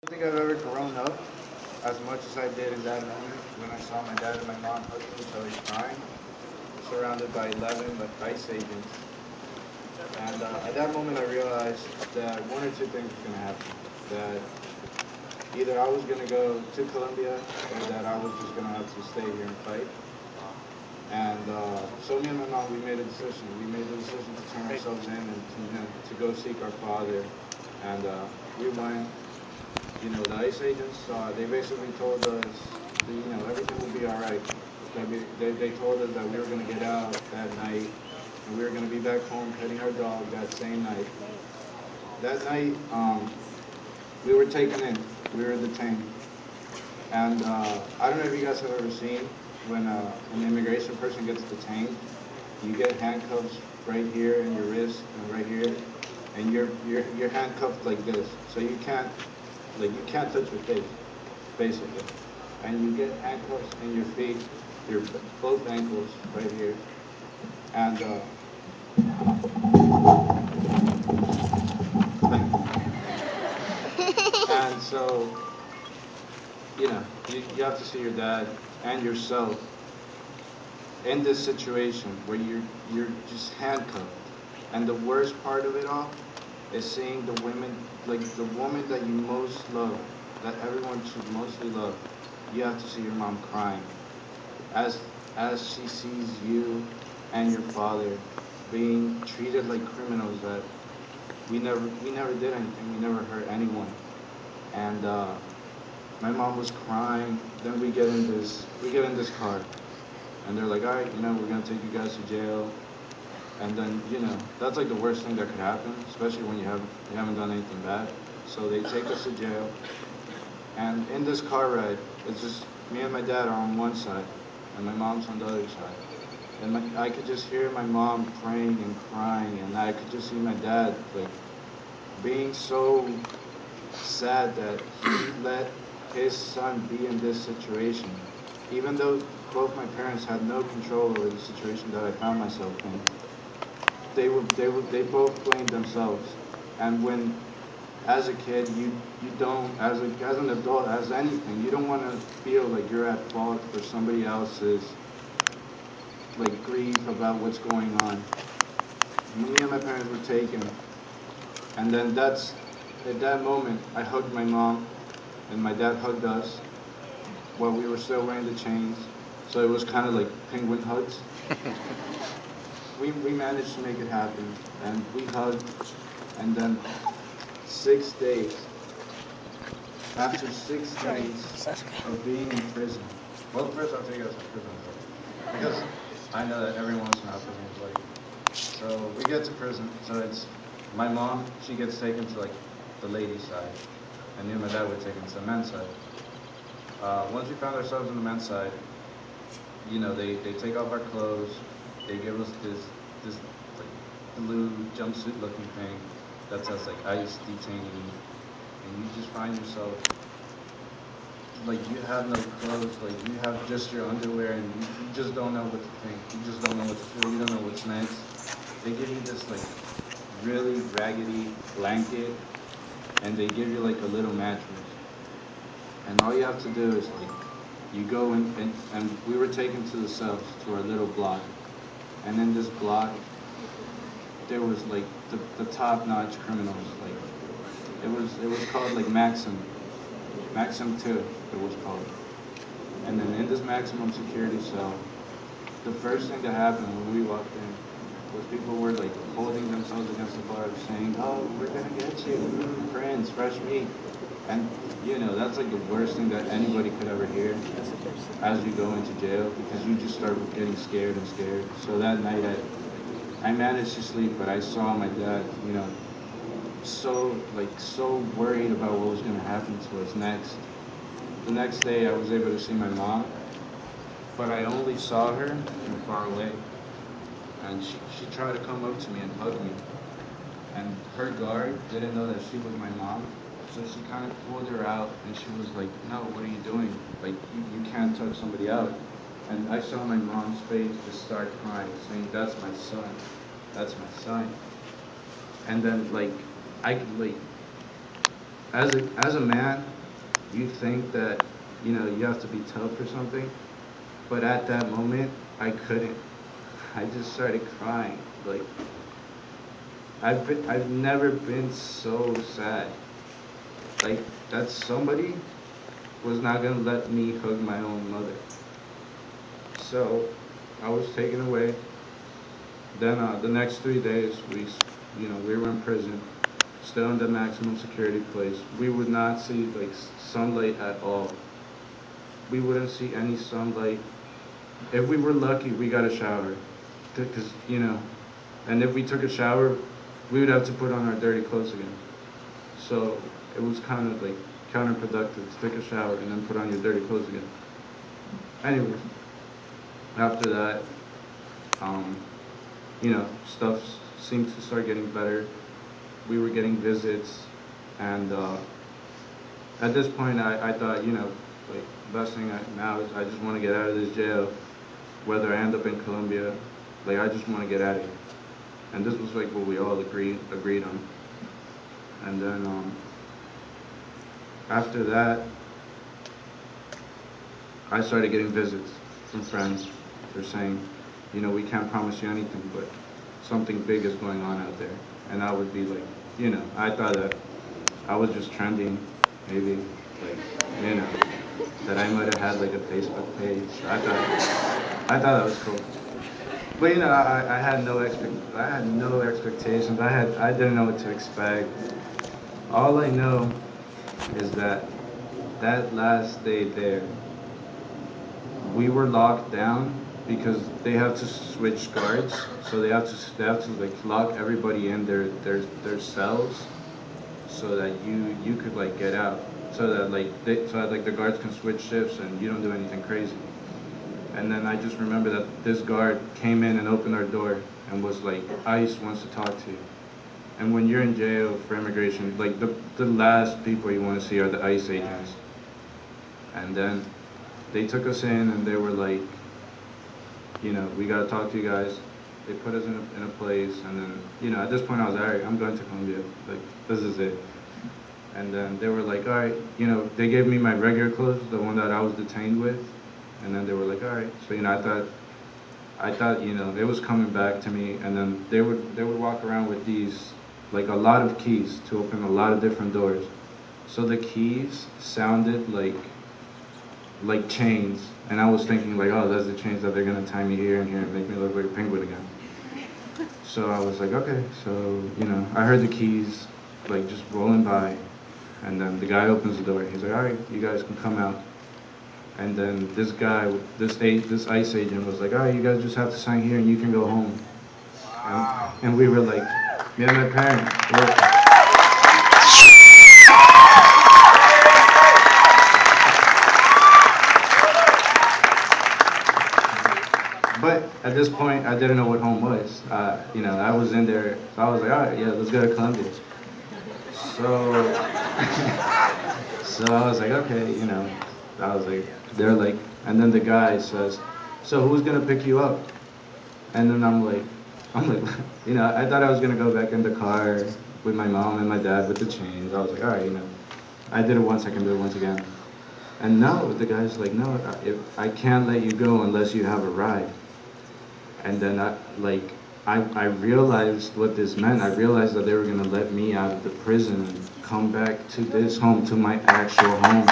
I don't think I've ever grown up as much as I did in that moment when I saw my dad and my mom hugging each other crying, surrounded by 11 ICE agents. And at that moment, I realized that one or two things was going to happen. That either I was going to go to Colombia or that I was just going to have to stay here and fight. And so me and my mom, we made a decision. We made the decision to turn ourselves in and to go seek our father. And we went. The ICE agents, they basically told us, that, everything will be all right. They told us that we were going to get out that night, and we were going to be back home petting our dog that same night. That night, we were taken in. We were detained. And I don't know if you guys have ever seen when an immigration person gets detained, you get handcuffs right here in your wrist and right here, and you're handcuffed like this, so you can't touch your face, basically, and you get handcuffs in your feet, your both ankles right here, and and so you have to see your dad and yourself in this situation where you're just handcuffed, and the worst part of it all is seeing the women, like the woman that you most love, that everyone should mostly love. You have to see your mom crying as she sees you and your father being treated like criminals. That we never did anything. We never hurt anyone. And my mom was crying. Then we get in this car, and they're like, all right, we're gonna take you guys to jail. And then, that's like the worst thing that could happen, especially when you haven't done anything bad. So they take us to jail, and in this car ride, it's just me and my dad are on one side, and my mom's on the other side. And I could just hear my mom praying and crying, and I could just see my dad like being so sad that he let his son be in this situation, even though both my parents had no control over the situation that I found myself in. They both blamed themselves. And when, as a kid, you don't, as an adult, as anything, you don't want to feel like you're at fault for somebody else's like grief about what's going on. Me and my parents were taken, and then at that moment I hugged my mom, and my dad hugged us while we were still wearing the chains. So it was kind of like penguin hugs. We managed to make it happen, and we hugged, and then 6 days, after 6 days of being in prison. Well, first I'll tell you guys how prison is like, because I know that everyone wants to know how prison is like. So we get to prison. So it's my mom. She gets taken to like the ladies' side, and me and my dad were taken to the men's side. Once we found ourselves in the men's side, they take off our clothes. They give us this like blue jumpsuit looking thing that says like ICE detainee, and you just find yourself like you have no clothes, like you have just your underwear, and you just don't know what to think. You just don't know what to feel. You don't know what's next. They give you this like really raggedy blanket, and they give you like a little mattress, and all you have to do is like you go in, and we were taken to the cells, to our little block, and in this block there was like the top-notch criminals. Like it was called like Maxim 2, it was called. And then in this maximum security cell, the first thing that happened when we walked in was people were like holding themselves against the bars saying, oh, we're gonna get you, Prince, fresh meat. And that's like the worst thing that anybody could ever hear as you go into jail, because you just start getting scared and scared. So that night I managed to sleep, but I saw my dad, so worried about what was gonna happen to us next. The next day I was able to see my mom, but I only saw her from far away. And she tried to come up to me and hug me. And her guard didn't know that she was my mom. So she kind of pulled her out, and she was like, no, what are you doing? Like, you can't touch somebody out. And I saw my mom's face just start crying, saying, that's my son. That's my son. And then, like, I, like, as a man, you think that, you have to be tough or something, but at that moment, I couldn't. I just started crying. Like, I've never been so sad. Like, that somebody was not gonna let me hug my own mother. So, I was taken away. Then the next 3 days, we were in prison, still in the maximum security place. We would not see like sunlight at all. We wouldn't see any sunlight. If we were lucky, we got a shower, because and if we took a shower, we would have to put on our dirty clothes again. So it was kind of like counterproductive to take a shower and then put on your dirty clothes again. Anyway, after that, um, stuff seemed to start getting better. We were getting visits, and at this point, I thought, like, best thing now is I just want to get out of this jail, whether I end up in Colombia, like, I just want to get out of here. And this was like what we all agreed on. And then after that, I started getting visits from friends. They're saying, we can't promise you anything, but something big is going on out there. And I would be like, I thought that I was just trending, maybe, like, you know, that I might have had like a Facebook page. I thought that was cool. But I had no expectations. I didn't know what to expect. All I know is that that last day there, we were locked down because they have to switch guards. So they have to like lock everybody in their cells so that you could like get out. So that the guards can switch shifts and you don't do anything crazy. And then I just remember that this guard came in and opened our door and was like, ICE wants to talk to you. And when you're in jail for immigration, like the last people you want to see are the ICE agents. And then they took us in and they were like, we got to talk to you guys. They put us in a place, and then, at this point I was like, all right, I'm going to Colombia. Like, this is it. And then they were like, all right, they gave me my regular clothes, the one that I was detained with. And then they were like, all right. So, I thought, it was coming back to me. And then they would walk around with these, like, a lot of keys to open a lot of different doors. So the keys sounded like chains, and I was thinking like, oh, that's the chains that they're gonna tie me here and here and make me look like a penguin again. So I was like, okay. So I heard the keys like just rolling by, and then the guy opens the door. He's like, all right, you guys can come out. And then this guy, this ICE agent was like, all right, you guys just have to sign here and you can go home. And we were like, yeah, my parents. But at this point, I didn't know what home was. I was in there, so I was like, all right, yeah, let's go to Colombia. So, so I was like, okay, I was like, they're like, and then the guy says, so who's gonna pick you up? And then I'm like, I thought I was gonna go back in the car with my mom and my dad with the chains. I was like, all right, I did it once, I can do it once again. And no, the guy's like, no, I can't let you go unless you have a ride. And then I realized what this meant. I realized that they were gonna let me out of the prison and come back to this home, to my actual home.